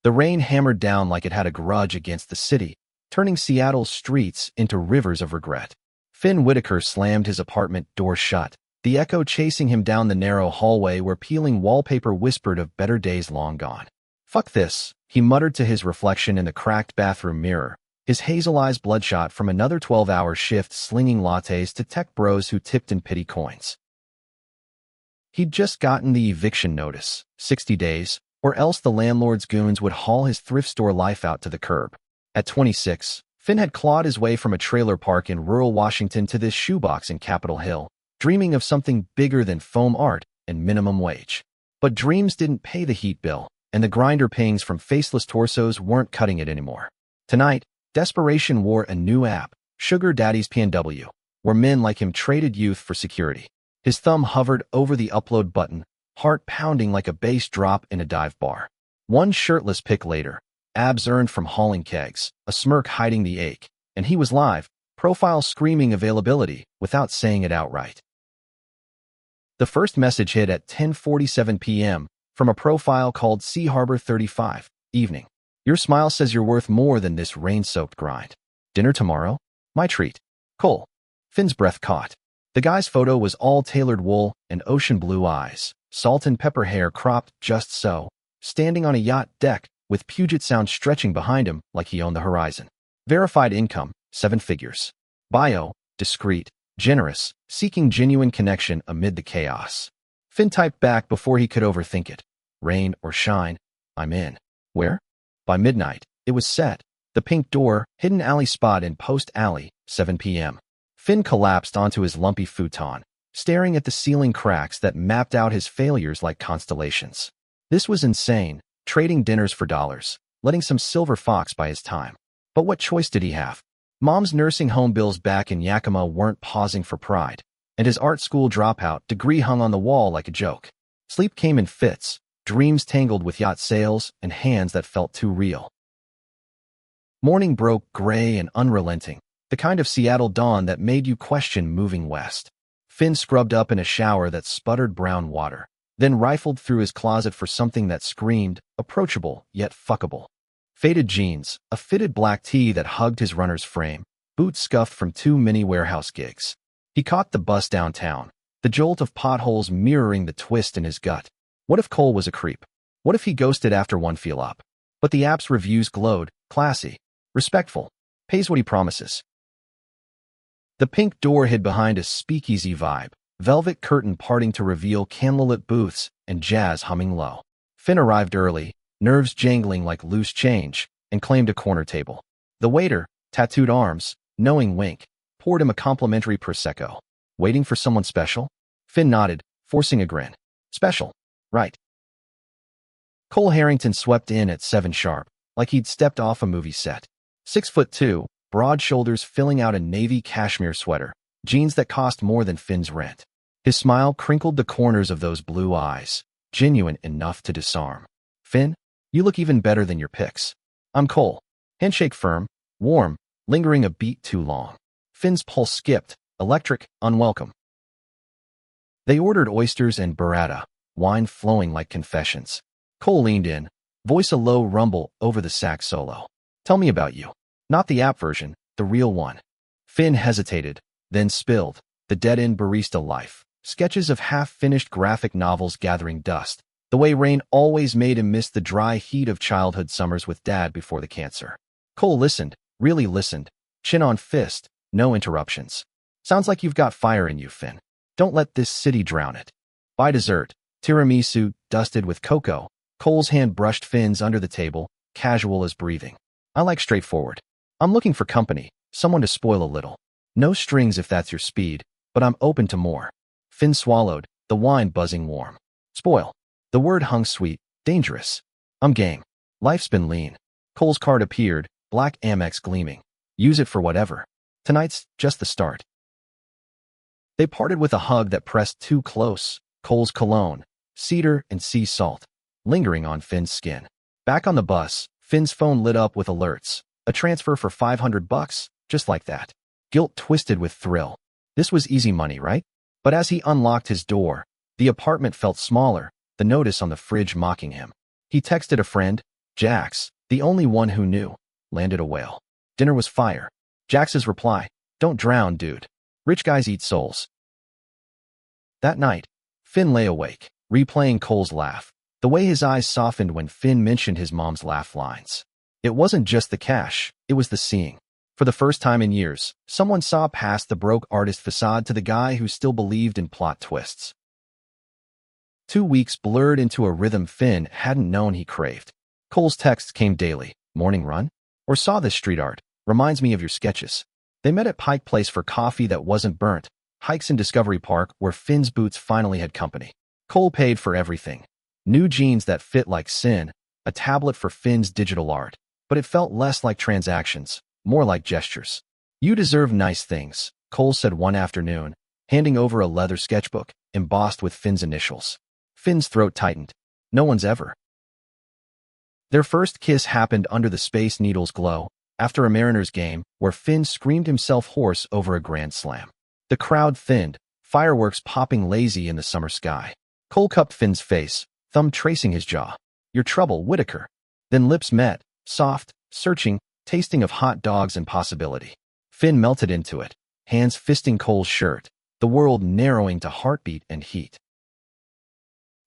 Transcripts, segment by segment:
The rain hammered down like it had a grudge against the city, turning Seattle's streets into rivers of regret. Finn Whitaker slammed his apartment door shut, the echo chasing him down the narrow hallway where peeling wallpaper whispered of better days long gone. "Fuck this," he muttered to his reflection in the cracked bathroom mirror, his hazel eyes bloodshot from another 12-hour shift slinging lattes to tech bros who tipped in pity coins. He'd just gotten the eviction notice, 60 days, or else the landlord's goons would haul his thrift store life out to the curb. At 26, Finn had clawed his way from a trailer park in rural Washington to this shoebox in Capitol Hill, dreaming of something bigger than foam art and minimum wage. But dreams didn't pay the heat bill, and the grinder pangs from faceless torsos weren't cutting it anymore. Tonight, desperation wore a new app, Sugar Daddy's PNW, where men like him traded youth for security. His thumb hovered over the upload button, heart pounding like a bass drop in a dive bar. One shirtless pic later, abs earned from hauling kegs, a smirk hiding the ache, and he was live, profile screaming availability without saying it outright. The first message hit at 10:47 p.m. from a profile called Sea Harbor 35, evening. "Your smile says you're worth more than this rain-soaked grind. Dinner tomorrow? My treat. Cole." Finn's breath caught. The guy's photo was all tailored wool and ocean blue eyes, salt and pepper hair cropped just so, standing on a yacht deck with Puget Sound stretching behind him like he owned the horizon. Verified income, 7 figures. Bio, discreet, generous, seeking genuine connection amid the chaos. Finn typed back before he could overthink it. "Rain or shine, I'm in." Where? By midnight, it was set. The pink door, hidden alley spot in Post Alley, 7 p.m. Finn collapsed onto his lumpy futon, staring at the ceiling cracks that mapped out his failures like constellations. This was insane, trading dinners for dollars, letting some silver fox buy his time. But what choice did he have? Mom's nursing home bills back in Yakima weren't pausing for pride, and his art school dropout degree hung on the wall like a joke. Sleep came in fits, dreams tangled with yacht sails and hands that felt too real. Morning broke gray and unrelenting, the kind of Seattle dawn that made you question moving west. Finn scrubbed up in a shower that sputtered brown water, then rifled through his closet for something that screamed, approachable yet fuckable. Faded jeans, a fitted black tee that hugged his runner's frame, boots scuffed from 2 mini warehouse gigs. He caught the bus downtown, the jolt of potholes mirroring the twist in his gut. What if Cole was a creep? What if he ghosted after one feel up? But the app's reviews glowed, classy, respectful, pays what he promises. The pink door hid behind a speakeasy vibe, velvet curtain parting to reveal candlelit booths and jazz humming low. Finn arrived early, nerves jangling like loose change, and claimed a corner table. The waiter, tattooed arms, knowing wink, poured him a complimentary Prosecco. Waiting for someone special? Finn nodded, forcing a grin. Special, right. Cole Harrington swept in at 7 sharp, like he'd stepped off a movie set. 6'2", broad shoulders filling out a navy cashmere sweater, jeans that cost more than Finn's rent. His smile crinkled the corners of those blue eyes, genuine enough to disarm. "Finn, you look even better than your pics." "I'm Cole." Handshake firm, warm, lingering a beat too long. Finn's pulse skipped, electric, unwelcome. They ordered oysters and burrata, wine flowing like confessions. Cole leaned in, voice a low rumble over the sax solo. "Tell me about you." Not the app version, the real one. Finn hesitated, then spilled, the dead-end barista life. Sketches of half-finished graphic novels gathering dust. The way rain always made him miss the dry heat of childhood summers with Dad before the cancer. Cole listened, really listened, chin on fist, no interruptions. "Sounds like you've got fire in you, Finn. Don't let this city drown it." By dessert, tiramisu dusted with cocoa, Cole's hand brushed Finn's under the table, casual as breathing. "I like straightforward. I'm looking for company, someone to spoil a little. No strings if that's your speed, but I'm open to more." Finn swallowed, the wine buzzing warm. "Spoil." The word hung sweet, dangerous. "I'm game. Life's been lean." Cole's card appeared, black Amex gleaming. "Use it for whatever. Tonight's just the start." They parted with a hug that pressed too close, Cole's cologne, cedar and sea salt, lingering on Finn's skin. Back on the bus, Finn's phone lit up with alerts. A transfer for $500, just like that. Guilt twisted with thrill. This was easy money, right? But as he unlocked his door, the apartment felt smaller, the notice on the fridge mocking him. He texted a friend, Jax, the only one who knew, landed a whale. Dinner was fire. Jax's reply, "Don't drown, dude. Rich guys eat souls." That night, Finn lay awake, replaying Cole's laugh, the way his eyes softened when Finn mentioned his mom's laugh lines. It wasn't just the cash, it was the seeing. For the first time in years, someone saw past the broke artist facade to the guy who still believed in plot twists. 2 weeks blurred into a rhythm Finn hadn't known he craved. Cole's texts came daily. "Morning run?" Or "Saw this street art. Reminds me of your sketches." They met at Pike Place for coffee that wasn't burnt, hikes in Discovery Park where Finn's boots finally had company. Cole paid for everything. New jeans that fit like sin, a tablet for Finn's digital art. But it felt less like transactions, more like gestures. "You deserve nice things," Cole said one afternoon, handing over a leather sketchbook, embossed with Finn's initials. Finn's throat tightened. No one's ever. Their first kiss happened under the Space Needle's glow, after a Mariners game where Finn screamed himself hoarse over a grand slam. The crowd thinned, fireworks popping lazy in the summer sky. Cole cupped Finn's face, thumb tracing his jaw. "Your trouble, Whitaker." Then lips met, soft, searching, tasting of hot dogs and possibility. Finn melted into it, hands fisting Cole's shirt, the world narrowing to heartbeat and heat.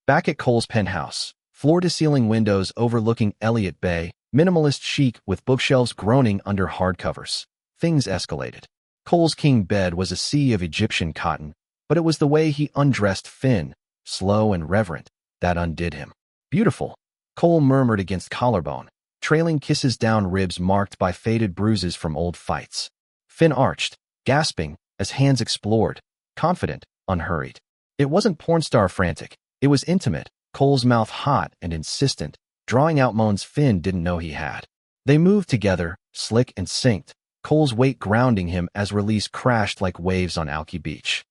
Back at Cole's penthouse, floor-to-ceiling windows overlooking Elliott Bay, minimalist chic with bookshelves groaning under hardcovers. Things escalated. Cole's king bed was a sea of Egyptian cotton, but it was the way he undressed Finn, slow and reverent, that undid him. "Beautiful," Cole murmured against collarbone, trailing kisses down ribs marked by faded bruises from old fights. Finn arched, gasping, as hands explored, confident, unhurried. It wasn't porn star frantic, it was intimate, Cole's mouth hot and insistent, drawing out moans Finn didn't know he had. They moved together, slick and synced, Cole's weight grounding him as release crashed like waves on Alki Beach.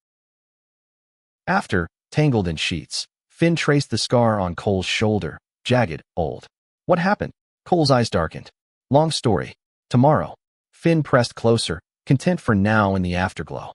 After, tangled in sheets, Finn traced the scar on Cole's shoulder, jagged, old. "What happened?" Cole's eyes darkened. "Long story. Tomorrow." Finn pressed closer, content for now in the afterglow.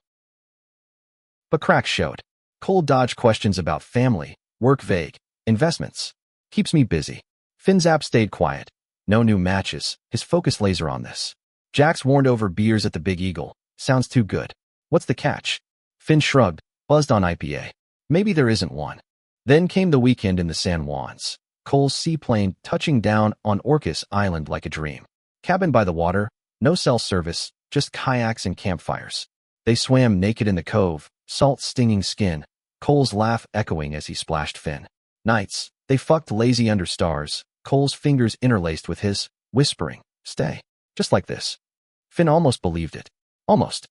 But cracks showed. Cole dodged questions about family, work vague, investments. "Keeps me busy." Finn's app stayed quiet. No new matches, his focus laser on this. Jax warned over beers at the Big Eagle. "Sounds too good." "What's the catch?" Finn shrugged, buzzed on IPA. "Maybe there isn't one." Then came the weekend in the San Juans. Cole's seaplane touching down on Orcas Island like a dream. Cabin by the water, no cell service, just kayaks and campfires. They swam naked in the cove, salt stinging skin, Cole's laugh echoing as he splashed Finn. Nights, they fucked lazy under stars, Cole's fingers interlaced with his, whispering, "Stay." Just like this. Finn almost believed it. Almost.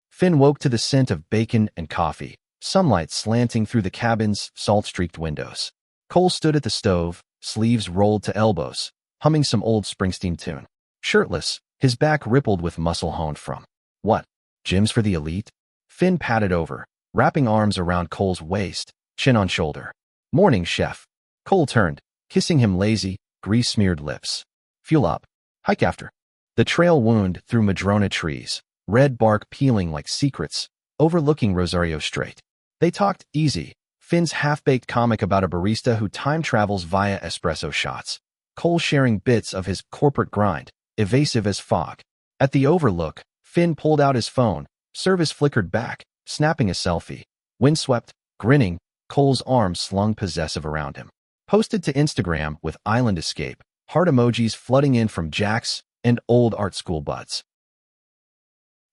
Finn woke to the scent of bacon and coffee, sunlight slanting through the cabin's salt-streaked windows. Cole stood at the stove, sleeves rolled to elbows, humming some old Springsteen tune. Shirtless, his back rippled with muscle honed from, what, gyms for the elite? Finn patted over, wrapping arms around Cole's waist, chin on shoulder. "Morning, chef." Cole turned, kissing him lazy, grease-smeared lips. "Fuel up. Hike after." The trail wound through madrona trees, red bark peeling like secrets, overlooking Rosario Strait. They talked easy, Finn's half-baked comic about a barista who time travels via espresso shots. Cole sharing bits of his corporate grind, evasive as fog. At the overlook, Finn pulled out his phone, service flickered back, snapping a selfie. Windswept, grinning, Cole's arms slung possessive around him. Posted to Instagram with Island Escape, heart emojis flooding in from Jax and old art school buds.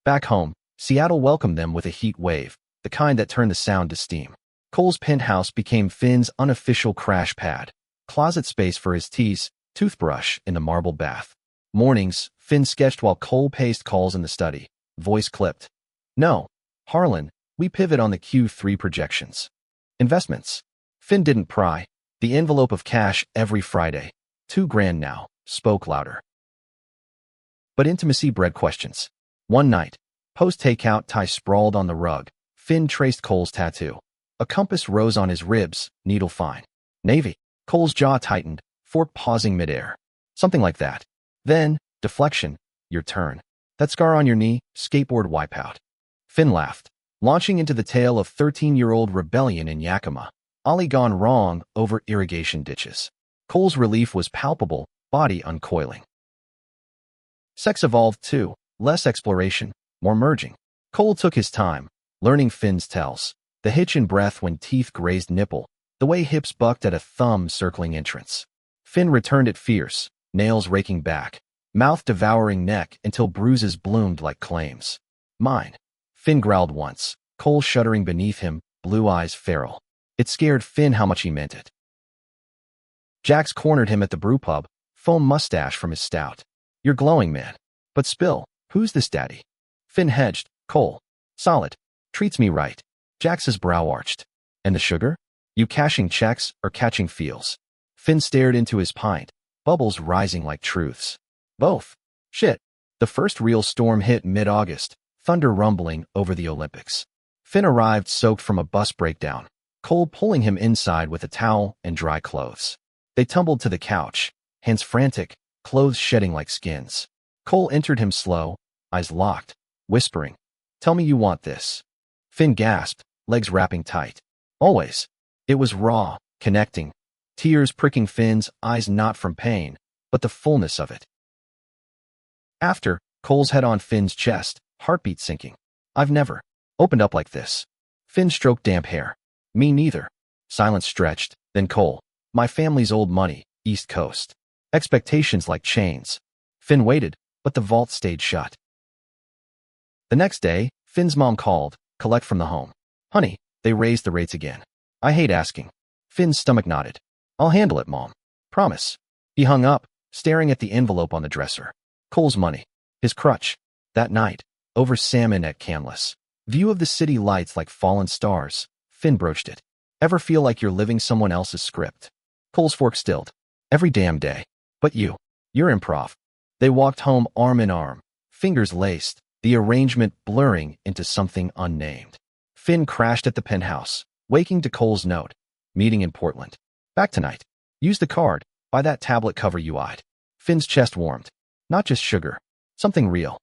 Back home, Seattle welcomed them with a heat wave, the kind that turned the sound to steam. Cole's penthouse became Finn's unofficial crash pad, closet space for his teas, toothbrush in the marble bath. Mornings, Finn sketched while Cole paced calls in the study, voice clipped. "No, Harlan, we pivot on the Q3 projections." Investments. Finn didn't pry. The envelope of cash every Friday, $2,000 now, spoke louder. But intimacy bred questions. One night, post-takeout tie sprawled on the rug, Finn traced Cole's tattoo. A compass rose on his ribs, needle fine. "Navy." Cole's jaw tightened, fork pausing midair. "Something like that." Then, deflection. "Your turn." "That scar on your knee, skateboard wipeout." Finn laughed, launching into the tale of 13-year-old rebellion in Yakima. Ollie gone wrong over irrigation ditches. Cole's relief was palpable, body uncoiling. Sex evolved too, less exploration, more merging. Cole took his time, learning Finn's tells, the hitch in breath when teeth grazed nipple, the way hips bucked at a thumb circling entrance. Finn returned it fierce, nails raking back, mouth devouring neck until bruises bloomed like claims. Mine. Finn growled once, Cole shuddering beneath him, blue eyes feral. It scared Finn how much he meant it. Jax cornered him at the brewpub, foam mustache from his stout. You're glowing, man. But spill, who's this daddy? Finn hedged, Cole. Solid. Treats me right. Jax's brow arched. And the sugar? You cashing checks or catching feels? Finn stared into his pint, bubbles rising like truths. Both. Shit. The first real storm hit mid-August, thunder rumbling over the Olympics. Finn arrived soaked from a bus breakdown, Cole pulling him inside with a towel and dry clothes. They tumbled to the couch, hands frantic, clothes shedding like skins. Cole entered him slow, eyes locked, whispering, Tell me you want this. Finn gasped, legs wrapping tight. Always. It was raw, connecting. Tears pricking Finn's eyes not from pain, but the fullness of it. After, Cole's head on Finn's chest, heartbeat sinking. I've never opened up like this. Finn stroked damp hair. Me neither. Silence stretched, then Cole. My family's old money, East Coast. Expectations like chains. Finn waited, but the vault stayed shut. The next day, Finn's mom called, collect from the home. Honey, they raised the rates again. I hate asking. Finn's stomach nodded. I'll handle it, Mom. Promise. He hung up, staring at the envelope on the dresser. Cole's money. His crutch. That night, over salmon at Canlis. View of the city lights like fallen stars. Finn broached it. Ever feel like you're living someone else's script? Cole's fork stilled. Every damn day. But you're improv. They walked home arm in arm, fingers laced, the arrangement blurring into something unnamed. Finn crashed at the penthouse, waking to Cole's note. Meeting in Portland. Back tonight. Use the card. Buy that tablet cover you eyed. Finn's chest warmed. Not just sugar. Something real.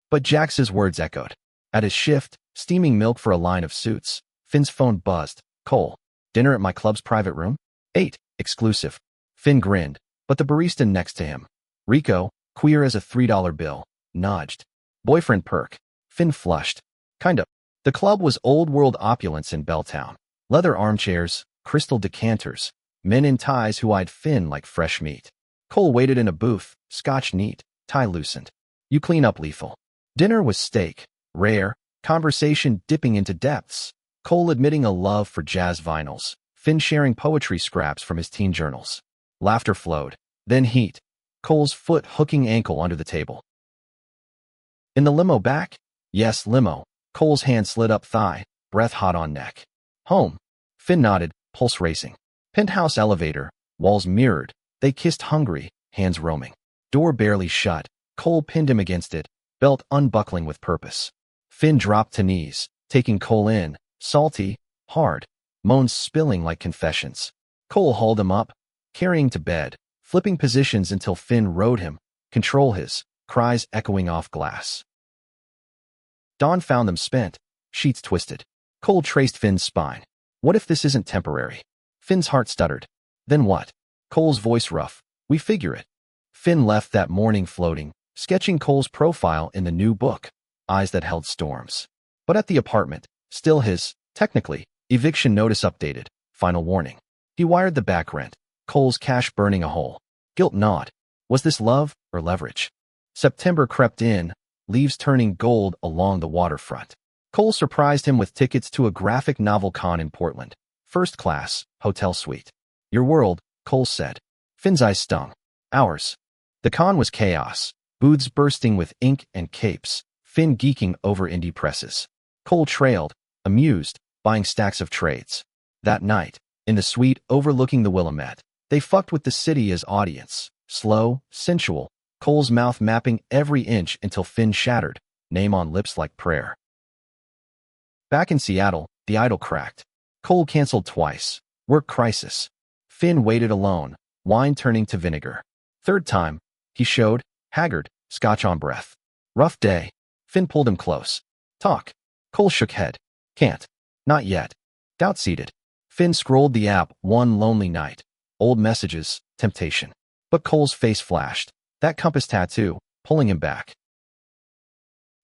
But Jax's words echoed. At his shift, steaming milk for a line of suits, Finn's phone buzzed. Cole. Dinner at my club's private room? 8. Exclusive. Finn grinned, but the barista next to him, Rico, queer as a $3 bill, nudged. Boyfriend perk. Finn flushed. Kinda. The club was old-world opulence in Belltown. Leather armchairs, crystal decanters, men in ties who eyed Finn like fresh meat. Cole waited in a booth, scotch neat, tie loosened. You clean up, lethal. Dinner was steak, rare, conversation dipping into depths. Cole admitting a love for jazz vinyls, Finn sharing poetry scraps from his teen journals. Laughter flowed, then heat. Cole's foot hooking ankle under the table. In the limo back? Yes, limo. Cole's hand slid up thigh, breath hot on neck. Home. Finn nodded, pulse racing. Penthouse elevator, walls mirrored. They kissed hungry, hands roaming. Door barely shut. Cole pinned him against it, belt unbuckling with purpose. Finn dropped to knees, taking Cole in, salty, hard, moans spilling like confessions. Cole hauled him up, carrying to bed, flipping positions until Finn rode him, control his, cries echoing off glass. Dawn found them spent, sheets twisted. Cole traced Finn's spine. What if this isn't temporary? Finn's heart stuttered. Then what? Cole's voice rough. We figure it. Finn left that morning floating, sketching Cole's profile in the new book, eyes that held storms. But at the apartment, still his, technically, eviction notice updated, final warning. He wired the back rent, Cole's cash burning a hole. Guilt gnawed. Was this love or leverage? September crept in, leaves turning gold along the waterfront. Cole surprised him with tickets to a graphic novel con in Portland. First class, hotel suite. Your world, Cole said. Finn's eyes stung. Ours. The con was chaos, booths bursting with ink and capes, Finn geeking over indie presses. Cole trailed, amused, buying stacks of trades. That night, in the suite overlooking the Willamette, they fucked with the city as audience. Slow, sensual, Cole's mouth mapping every inch until Finn shattered, name on lips like prayer. Back in Seattle, the idol cracked. Cole canceled twice. Work crisis. Finn waited alone, wine turning to vinegar. Third time, he showed, haggard, scotch on breath. Rough day. Finn pulled him close. Talk. Cole shook head. Can't. Not yet. Doubt-seated. Finn scrolled the app one lonely night. Old messages, temptation. But Cole's face flashed. That compass tattoo, pulling him back.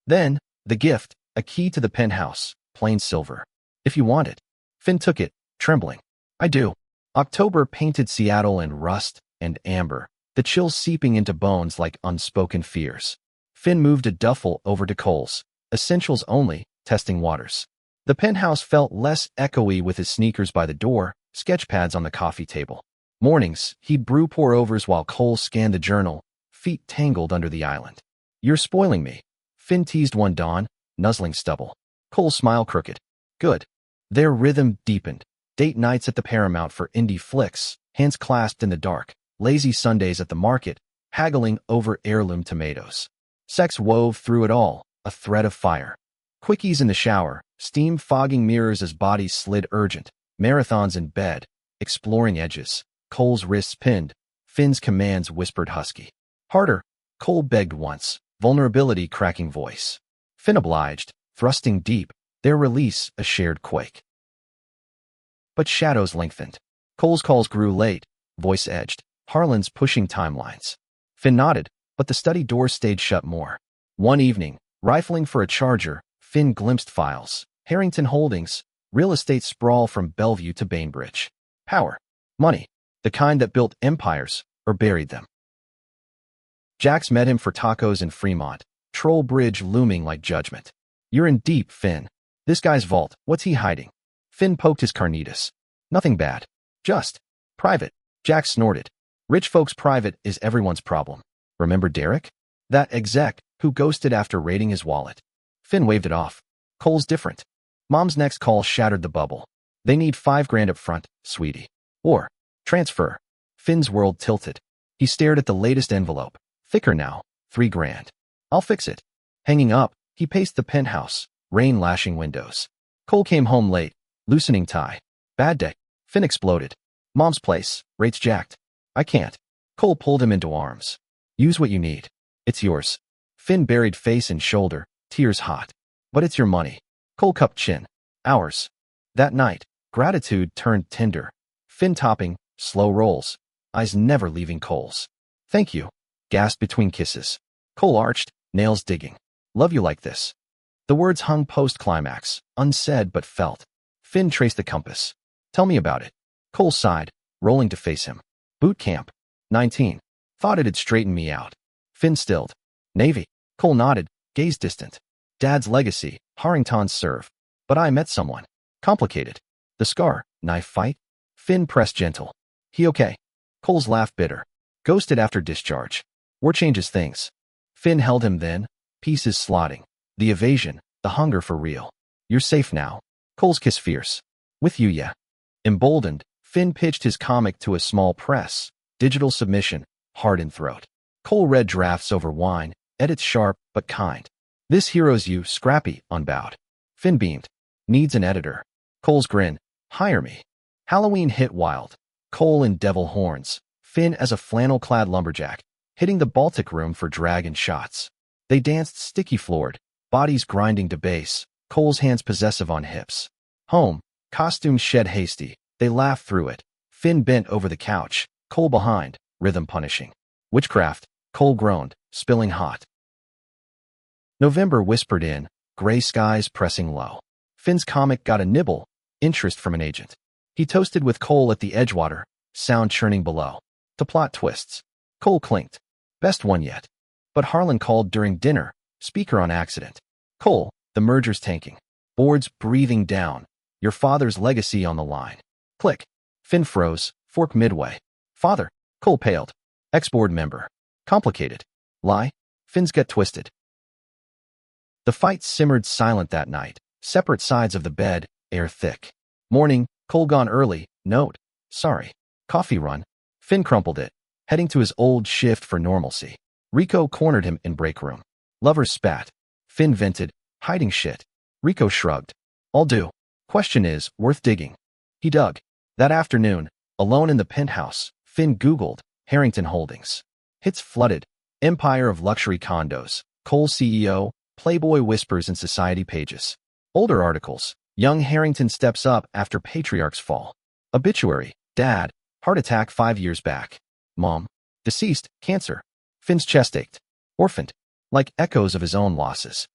Then, the gift, a key to the penthouse, plain silver. If you want it. Finn took it, trembling. I do. October painted Seattle in rust and amber, the chills seeping into bones like unspoken fears. Finn moved a duffel over to Cole's. Essentials only, testing waters. The penthouse felt less echoey with his sneakers by the door, sketch pads on the coffee table. Mornings, he'd brew pour-overs while Cole scanned the journal, feet tangled under the island. You're spoiling me. Finn teased one dawn, nuzzling stubble. Cole's smile crooked. Good. Their rhythm deepened. Date nights at the Paramount for indie flicks, hands clasped in the dark. Lazy Sundays at the market, haggling over heirloom tomatoes. Sex wove through it all, a thread of fire. Quickies in the shower, steam fogging mirrors as bodies slid urgent. Marathons in bed, exploring edges. Cole's wrists pinned. Finn's commands whispered husky. Harder, Cole begged once, vulnerability cracking voice. Finn obliged, thrusting deep, their release a shared quake. But shadows lengthened. Cole's calls grew late, voice edged. Harlan's pushing timelines. Finn nodded, but the study door stayed shut more. One evening, rifling for a charger, Finn glimpsed files. Harrington Holdings, real estate sprawl from Bellevue to Bainbridge. Power. Money. The kind that built empires, or buried them. Jax met him for tacos in Fremont, Troll Bridge looming like judgment. You're in deep, Finn. This guy's vault, what's he hiding? Finn poked his carnitas. Nothing bad. Just private. Jax snorted. Rich folks' private is everyone's problem. Remember Derek? That exec who ghosted after raiding his wallet. Finn waved it off. Cole's different. Mom's next call shattered the bubble. They need $5,000 up front, sweetie. Or transfer. Finn's world tilted. He stared at the latest envelope. Thicker now. $3,000. I'll fix it. Hanging up, he paced the penthouse, rain lashing windows. Cole came home late, loosening tie. Bad day. Finn exploded. Mom's place, rates jacked. I can't. Cole pulled him into arms. Use what you need. It's yours. Finn buried face and shoulder, tears hot. But it's your money. Cole cupped chin. Ours. That night, gratitude turned tender. Finn topping, slow rolls. Eyes never leaving Cole's. Thank you. Gasped between kisses. Cole arched, nails digging. Love you like this. The words hung post-climax, unsaid but felt. Finn traced the compass. Tell me about it. Cole sighed, rolling to face him. Boot camp. 19. Thought it'd straighten me out. Finn stilled. Navy. Cole nodded, gaze distant. Dad's legacy, Harrington's serve. But I met someone. Complicated. The scar, knife fight? Finn pressed gentle. He okay? Cole's laugh bitter. Ghosted after discharge. War changes things. Finn held him then, pieces slotting. The evasion, the hunger for real. You're safe now. Cole's kiss fierce. With you, yeah. Emboldened, Finn pitched his comic to a small press. Digital submission, hard in throat. Cole read drafts over wine, edits sharp but kind. This hero's you, scrappy, unbowed. Finn beamed. Needs an editor. Cole's grin. Hire me. Halloween hit wild. Cole in devil horns. Finn as a flannel-clad lumberjack, hitting the Baltic room for dragon shots. They danced sticky-floored, bodies grinding to bass, Cole's hands possessive on hips. Home, costumes shed hasty. They laughed through it. Finn bent over the couch, Cole behind, rhythm punishing. Witchcraft, Cole groaned, spilling hot. November whispered in, gray skies pressing low. Finn's comic got a nibble, interest from an agent. He toasted with Cole at the Edgewater, sound churning below. To plot twists. Cole clinked. Best one yet. But Harlan called during dinner, speaker on accident. Cole, the merger's tanking. Boards breathing down. Your father's legacy on the line. Click. Finn froze, fork midway. Father. Cole paled. Ex-board member. Complicated. Lie. Finn's gut twisted. The fight simmered silent that night. Separate sides of the bed, air thick. Morning, Cole gone early, note. Sorry. Coffee run. Finn crumpled it, heading to his old shift for normalcy. Rico cornered him in break room. Lovers spat. Finn vented, hiding shit. Rico shrugged. I'll do. Question is, worth digging. He dug. That afternoon, alone in the penthouse, Finn Googled Harrington Holdings. Hits flooded. Empire of luxury condos. Cole CEO, Playboy whispers in society pages. Older articles. Young Harrington steps up after patriarchs fall. Obituary. Dad, Heart attack 5 years back. Mom. Deceased, cancer. Finn's chest ached. Orphaned. Like echoes of his own losses.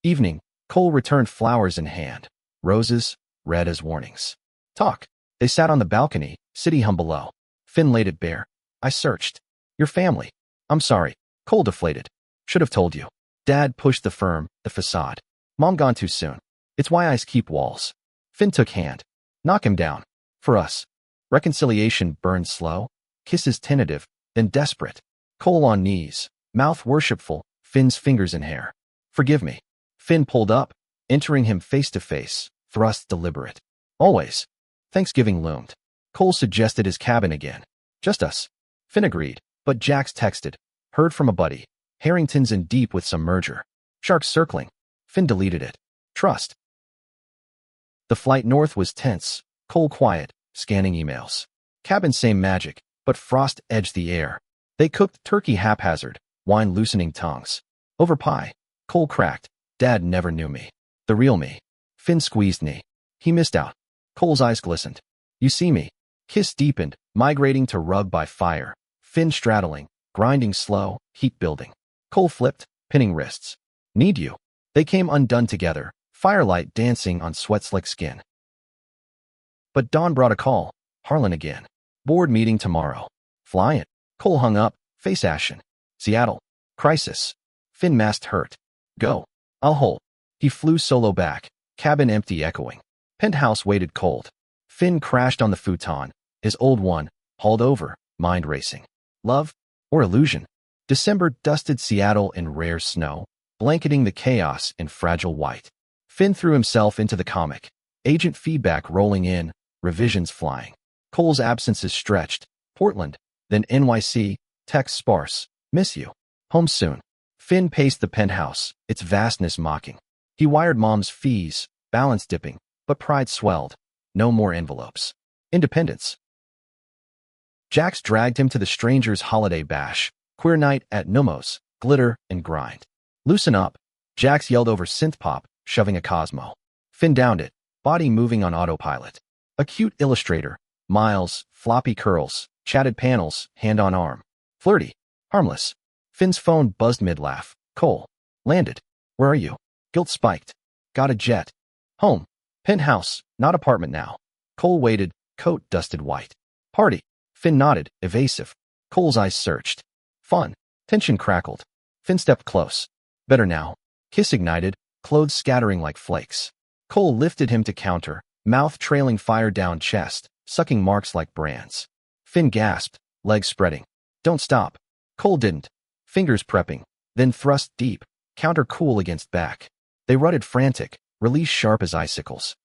Evening. Cole returned flowers in hand. Roses, red as warnings. Talk. They sat on the balcony, city hum below. Finn laid it bare. I searched. Your family. I'm sorry. Cole deflated. Should have told you. Dad pushed the facade. Mom gone too soon. It's why eyes keep walls. Finn took hand. Knock him down. For us. Reconciliation burned slow. Kisses tentative, then desperate. Cole on knees. Mouth worshipful. Finn's fingers in hair. Forgive me. Finn pulled up, entering him face to face. Thrust deliberate. Always. Thanksgiving loomed. Cole suggested his cabin again. Just us. Finn agreed, but Jax texted. Heard from a buddy. Harrington's in deep with some merger. Sharks circling. Finn deleted it. Trust. The flight north was tense. Cole quiet, scanning emails. Cabin same magic, but frost edged the air. They cooked turkey haphazard, wine loosening tongues. Over pie. Cole cracked. Dad never knew me. The real me. Finn squeezed knee. He missed out. Cole's eyes glistened. You see me. Kiss deepened, migrating to rug by fire. Finn straddling, grinding slow, heat building. Cole flipped, pinning wrists. Need you. They came undone together, firelight dancing on sweat-slick skin. But dawn brought a call. Harlan again. Board meeting tomorrow. Fly it. Cole hung up, face ashen. Seattle. Crisis. Finn masked hurt. Go. I'll hold. He flew solo back, cabin empty echoing. Penthouse waited cold. Finn crashed on the futon, his old one, hauled over, mind racing. Love? Or illusion? December dusted Seattle in rare snow, blanketing the chaos in fragile white. Finn threw himself into the comic. Agent feedback rolling in, revisions flying. Cole's absences stretched. Portland, then NYC, text sparse. Miss you. Home soon. Finn paced the penthouse, its vastness mocking. He wired Mom's fees, balance dipping, but pride swelled. No more envelopes. Independence. Jax dragged him to the stranger's holiday bash. Queer night at Numos, glitter and grind. Loosen up. Jax yelled over synth pop, shoving a Cosmo. Finn downed it, body moving on autopilot. A cute illustrator. Miles, floppy curls, chatted panels, hand on arm. Flirty. Harmless. Finn's phone buzzed mid-laugh. Cole. Landed. Where are you? Guilt spiked. Got a jet. Home. Penthouse, not apartment now. Cole waited, coat dusted white. Party. Finn nodded, evasive. Cole's eyes searched. Fun. Tension crackled. Finn stepped close. Better now. Kiss ignited, clothes scattering like flakes. Cole lifted him to counter, mouth trailing fire down chest, sucking marks like brands. Finn gasped, legs spreading. Don't stop. Cole didn't. Fingers prepping, then thrust deep, counter cool against back. They rutted frantic, release sharp as icicles.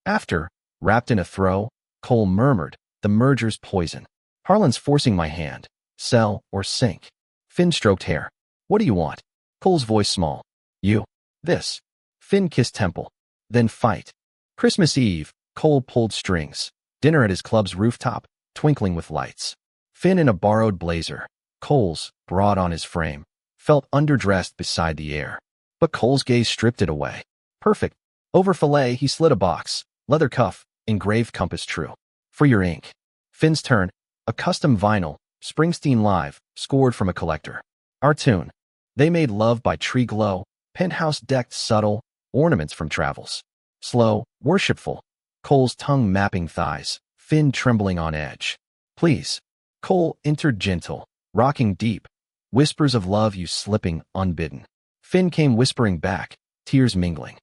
After, wrapped in a throw, Cole murmured, the merger's poison. Harlan's forcing my hand. Sell or sink. Finn stroked hair. What do you want? Cole's voice small. You. This. Finn kissed temple. Then fight. Christmas Eve, Cole pulled strings. Dinner at his club's rooftop, twinkling with lights. Finn in a borrowed blazer. Cole's, broad on his frame, felt underdressed beside the air. But Cole's gaze stripped it away. Perfect. Over fillet, he slid a box. Leather cuff, engraved compass true. For your ink. Finn's turn. A custom vinyl, Springsteen Live, scored from a collector. Our tune. They made love by tree glow, penthouse decked subtle, ornaments from travels. Slow, worshipful. Cole's tongue mapping thighs, Finn trembling on edge. Please. Cole entered gentle, rocking deep. Whispers of love you slipping unbidden. Finn came whispering back, tears mingling.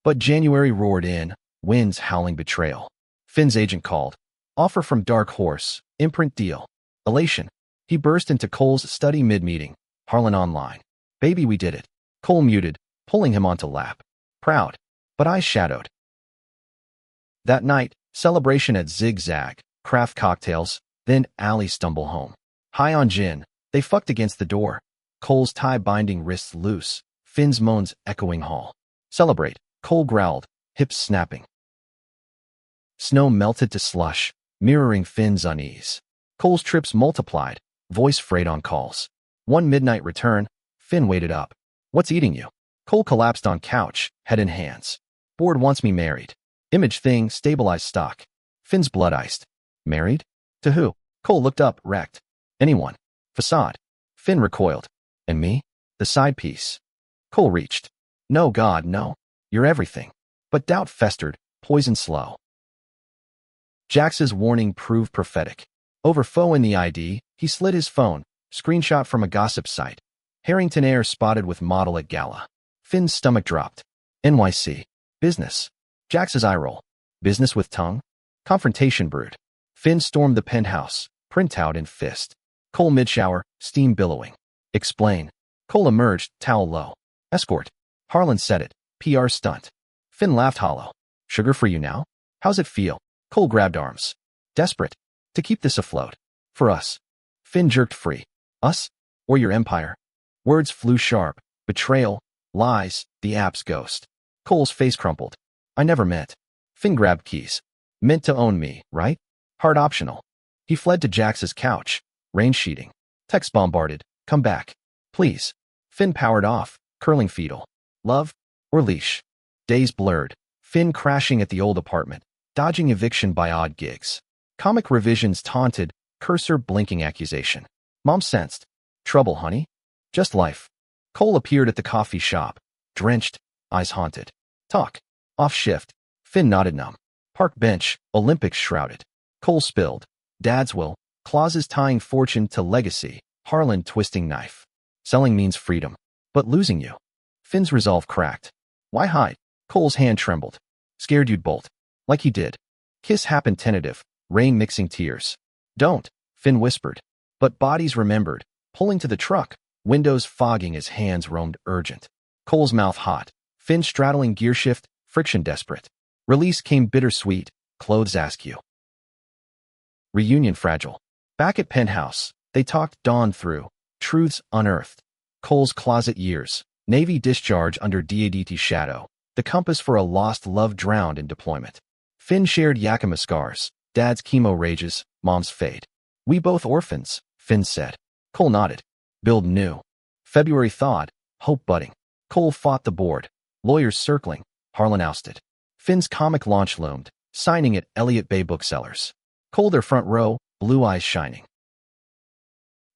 But January roared in, winds howling betrayal. Finn's agent called. Offer from Dark Horse, imprint deal. Elation. He burst into Cole's study mid-meeting. Harlan online. Baby, we did it. Cole muted, pulling him onto lap. Proud, but eyes shadowed. That night, celebration at Zigzag, craft cocktails, then Allie stumble home. High on gin, they fucked against the door. Cole's tie-binding wrists loose, Finn's moans echoing hall. Celebrate, Cole growled, hips snapping. Snow melted to slush, mirroring Finn's unease. Cole's trips multiplied, voice frayed on calls. One midnight return, Finn waited up. What's eating you? Cole collapsed on couch, head in hands. Board wants me married. Image thing, stabilized stock. Finn's blood iced. Married? To who? Cole looked up, wrecked. Anyone. Facade. Finn recoiled. And me? The side piece. Cole reached. No, God, no. You're everything. But doubt festered, poison slow. Jax's warning proved prophetic. Over foe in the ID, he slid his phone, screenshot from a gossip site. Harrington Air spotted with model at gala. Finn's stomach dropped. NYC. Business. Jax's eye roll. Business with tongue? Confrontation brewed. Finn stormed the penthouse, printout in fist. Cole mid-shower, steam billowing. Explain. Cole emerged, towel low. Escort. Harlan said it. PR stunt. Finn laughed hollow. Sugar for you now? How's it feel? Cole grabbed arms. Desperate. To keep this afloat. For us. Finn jerked free. Us? Or your empire? Words flew sharp. Betrayal. Lies. The app's ghost. Cole's face crumpled. I never meant. Finn grabbed keys. Meant to own me, right? Hard optional. He fled to Jax's couch. Rain sheeting. Text bombarded. Come back. Please. Finn powered off, curling fetal. Love? Or leash? Days blurred. Finn crashing at the old apartment, dodging eviction by odd gigs. Comic revisions taunted, cursor blinking accusation. Mom sensed. Trouble, honey? Just life. Cole appeared at the coffee shop. Drenched, eyes haunted. Talk. Off shift. Finn nodded numb. Park bench, Olympics shrouded. Cole spilled. Dad's will. Clauses tying fortune to legacy. Harlan twisting knife. Selling means freedom. But losing you. Finn's resolve cracked. Why hide? Cole's hand trembled. Scared you'd bolt. Like he did. Kiss happened tentative. Rain mixing tears. Don't, Finn whispered. But bodies remembered. Pulling to the truck. Windows fogging as hands roamed urgent. Cole's mouth hot. Finn straddling gearshift. Friction desperate. Release came bittersweet. Clothes askew. Reunion fragile. Back at penthouse, they talked dawn through. Truths unearthed. Cole's closet years. Navy discharge under DADT shadow. The compass for a lost love drowned in deployment. Finn shared Yakima scars. Dad's chemo rages. Mom's fade. We both orphans, Finn said. Cole nodded. Build new. February thawed. Hope budding. Cole fought the board. Lawyers circling. Harlan ousted. Finn's comic launch loomed. Signing at Elliott Bay Booksellers. Cole their front row. Blue eyes shining.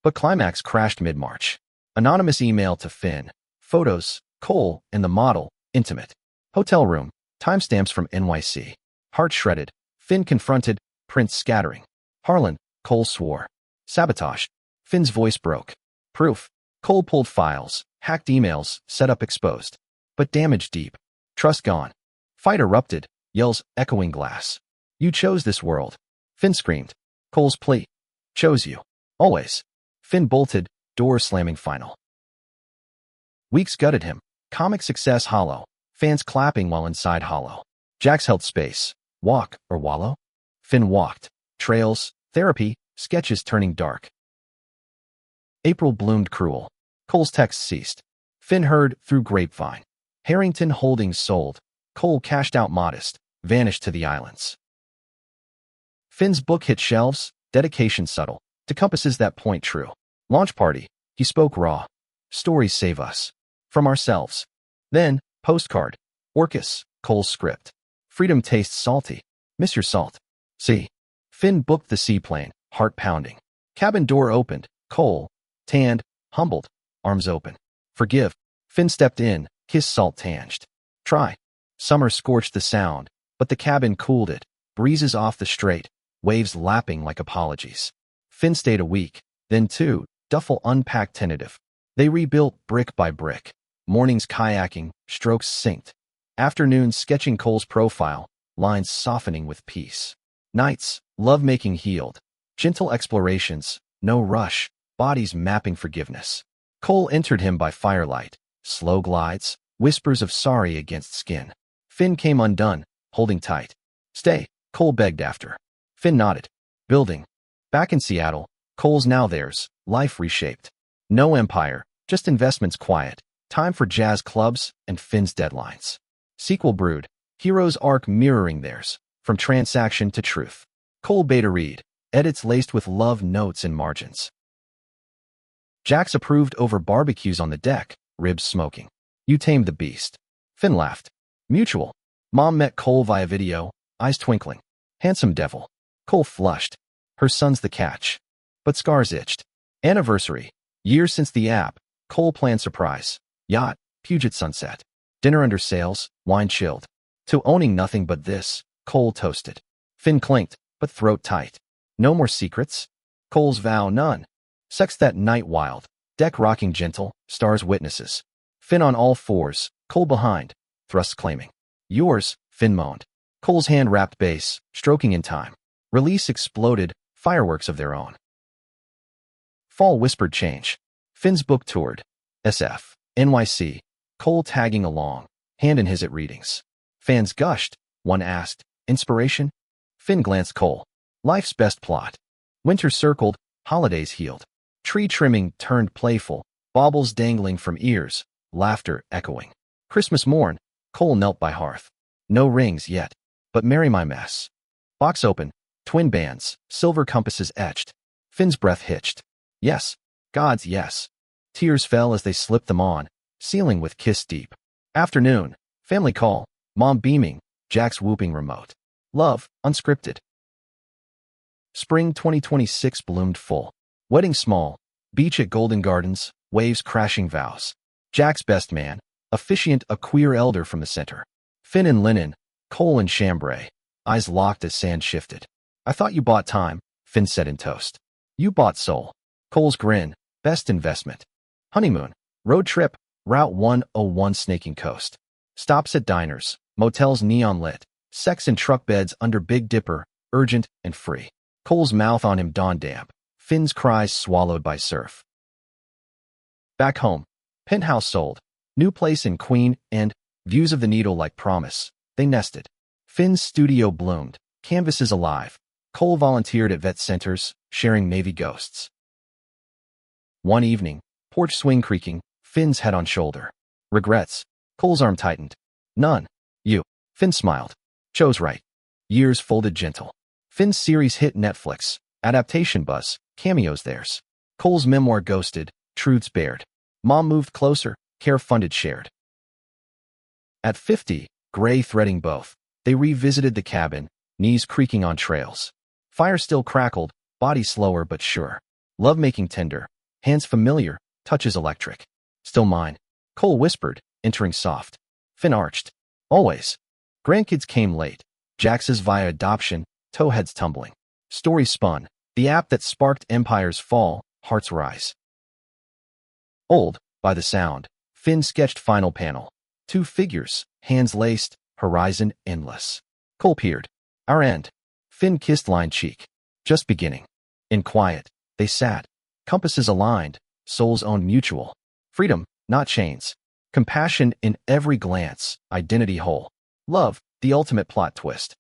But climax crashed mid-March. Anonymous email to Finn. Photos, Cole, and the model, intimate. Hotel room, timestamps from NYC. Heart shredded. Finn confronted, prints scattering. Harlan, Cole swore. Sabotage. Finn's voice broke. Proof. Cole pulled files, hacked emails, setup exposed. But damage deep. Trust gone. Fight erupted, yells echoing glass. You chose this world. Finn screamed. Cole's plea. Chose you. Always. Finn bolted, door slamming final. Weeks gutted him. Comic success hollow. Fans clapping while inside hollow. Jax held space. Walk or wallow? Finn walked. Trails, therapy, sketches turning dark. April bloomed cruel. Cole's text ceased. Finn heard through grapevine. Harrington Holdings sold. Cole cashed out modest. Vanished to the islands. Finn's book hit shelves. Dedication subtle. To compasses that point true. Launch party. He spoke raw. Stories save us. From ourselves. Then, postcard. Orcus, Cole's script. Freedom tastes salty. Miss your salt. See. Finn booked the seaplane, heart pounding. Cabin door opened. Cole, tanned, humbled, arms open. Forgive. Finn stepped in, kiss salt tanged. Try. Summer scorched the sound, but the cabin cooled it. Breezes off the strait, waves lapping like apologies. Finn stayed a week, then two, duffel unpacked tentative. They rebuilt brick by brick. Mornings kayaking, strokes synced. Afternoons sketching Cole's profile, lines softening with peace. Nights, lovemaking healed. Gentle explorations, no rush, bodies mapping forgiveness. Cole entered him by firelight. Slow glides, whispers of sorry against skin. Finn came undone, holding tight. Stay, Cole begged after. Finn nodded. Building. Back in Seattle, Cole's now theirs, life reshaped. No empire, just investments quiet. Time for jazz clubs and Finn's deadlines. Sequel brewed. Hero's arc mirroring theirs. From transaction to truth. Cole beta read. Edits laced with love notes and margins. Jax approved over barbecues on the deck. Ribs smoking. You tamed the beast. Finn laughed. Mutual. Mom met Cole via video, eyes twinkling. Handsome devil. Cole flushed. Her son's the catch. But scars itched. Anniversary. Years since the app. Cole planned surprise. Yacht. Puget Sunset. Dinner under sails, wine chilled. To owning nothing but this, Cole toasted. Finn clinked, but throat tight. No more secrets? Cole's vow, none. Sex that night wild. Deck rocking gentle, stars witnesses. Finn on all fours, Cole behind. Thrust claiming. Yours, Finn moaned. Cole's hand wrapped base, stroking in time. Release exploded, fireworks of their own. Fall whispered change. Finn's book toured. SF. NYC. Cole tagging along, hand in his at readings. Fans gushed. One asked, inspiration? Finn glanced Cole. Life's best plot. Winter circled, holidays healed. Tree trimming turned playful, baubles dangling from ears, laughter echoing. Christmas morn, Cole knelt by hearth. No rings yet, but marry my mess. Box open, twin bands, silver compasses etched. Finn's breath hitched. Yes, God's yes. Tears fell as they slipped them on, sealing with kiss deep. Afternoon, family call, mom beaming, Jack's whooping remote. Love, unscripted. Spring 2026 bloomed full. Wedding small, beach at Golden Gardens, waves crashing vows. Jack's best man, officiant a queer elder from the center. Finn in linen, Cole in chambray, eyes locked as sand shifted. I thought you bought time, Finn said in toast. You bought soul. Cole's grin, best investment. Honeymoon, road trip, Route 101 snaking coast. Stops at diners, motels neon lit, sex in truck beds under Big Dipper, urgent and free. Cole's mouth on him dawn damp, Finn's cries swallowed by surf. Back home, penthouse sold, new place in Queen and views of the Needle like promise. They nested. Finn's studio bloomed, canvases alive. Cole volunteered at vet centers, sharing Navy ghosts. One evening, porch swing creaking, Finn's head on shoulder. Regrets. Cole's arm tightened. None. You. Finn smiled. Chose right. Years folded gentle. Finn's series hit Netflix. Adaptation buzz. Cameos theirs. Cole's memoir ghosted. Truths bared. Mom moved closer. Care funded shared. At 50, gray threading both, they revisited the cabin, knees creaking on trails. Fire still crackled, body slower but sure. Love making tender. Hands familiar, touches electric. Still mine. Cole whispered, entering soft. Finn arched. Always. Grandkids came late. Jax's via adoption, towheads tumbling. Story spun. The app that sparked empires fall, hearts rise. Old, by the sound, Finn sketched final panel. Two figures, hands laced, horizon endless. Cole peered. Our end. Finn kissed line cheek. Just beginning. In quiet, they sat. Compasses aligned, souls owned mutual. Freedom, not chains. Compassion in every glance, identity whole. Love, the ultimate plot twist.